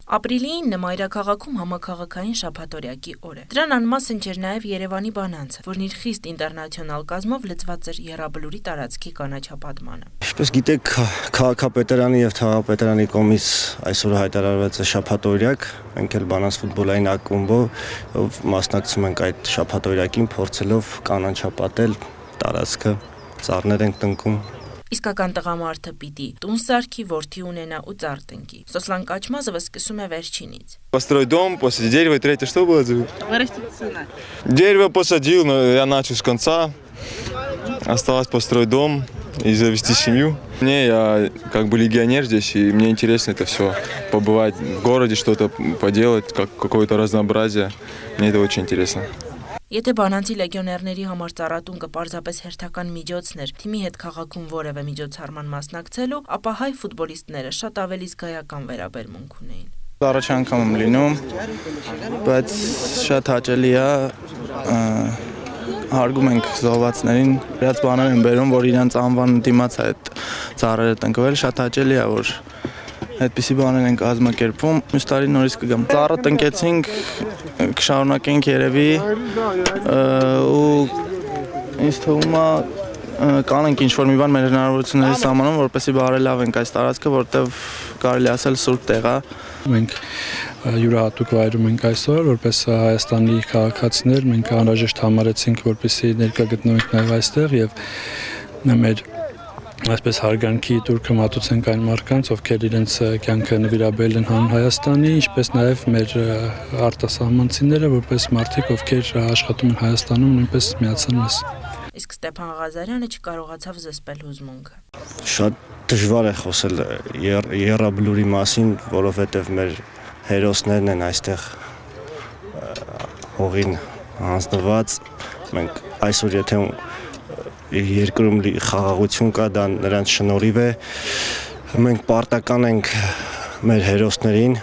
Ապրիլի 9-ը մայրաքաղաքում համաքաղաքային շաբաթօրյակի օր է։ Դրան անմասն չէր նաև Երևանի բանանցը, որն իր խիստ ինտերնացիոնալ կազմով լծված էր Եռաբլուրի տարածքի կանաչապատմանը։ Ինչպես գիտեք, քաղաքապետարանի եւ թաղապետարանի կողմից այսօր հայտարարված է շաբաթօրյակ, մենք էլ բանանց ֆուտբոլային ակումբով մասնակցում ենք այդ շաբաթօրյակին, փորձելով կանաչապատել տարածքը, ծառներ ենք տնկում։ Իսկական տղամարդը պիտի տուն սարքի, որդի ունենա ու ծառ տնկի։ Սոսլան Կաչմազովը սկսում է վերջինից։ Построить дом, после дерева и третье что было? Вырастить сына. Дерево посадил, но я начал с конца. Осталось построить дом и завести семью. Я как бы легионер здесь, и мне интересно это все. Побывать в городе, что-то поделать, какое-то разнообразие. Мне это очень интересно. Եթե բանանցի լեգիոներների համար ծառատունկը պարզապես հերթական միջոցներ թիմի հետ քաղաքում որևէ միջոցառման մասնակցելու, ապա հայ ֆուտբոլիստները շատ ավելի զգայական վերաբերմունք ունեին։ Առաջ անգամ եմ լինում, բայց շատ հաճելի է, հարգում ենք զոհվածներին, իրաց բաներ են բերում, որ իրանց անվան դիմաց այդ ծառերը տնկվել, շատ հաճելի է, որ այդպիսի բաներ են կազմակերպվում, մյուս տարի նորից կգամ։ Ծառը տնկեցինք, կշարունակենք երևի ու ինձ թվում է կանենք ինչ-որ մի բան մեր հնարավորությունների սահմանում, որպեսզի բարելավենք այս տարածքը, որտեղ կարելի ասել սուրբ տեղ է։ Մենք յուրահատուկ վայրում ենք այսօր, որպես Հայաստանի քաղաքացիներ, մենք անհրաժեշտ համարեցինք, որպեսզի ներկա գտնվենք նաև այստեղ եւ մեր այսպես հարգանքի տուրքը մատուցենք այն մարդկանց, ովքեր իրենց կյանքը նվիրաբերել են հանուն Հայաստանի, ինչպես նաև մեր արտասահմանցիները, որպես մարդիկ, ովքեր աշխատում են Հայաստանում, նույնպես միացան մեզ։ Իսկ Ստեփան Ղազարյանը չկարողացավ զսպել հուզմունքը։ Շատ դժվար է խոսել Եռաբլուրի մասին, որովհետև մեր հերոսներն են այստեղ հողին հանձնված։ Մենք այսօր եթե երկրում խաղաղություն կա, դա նրանց շնորհիվ է։ Մենք պարտական ենք մեր հերոսներին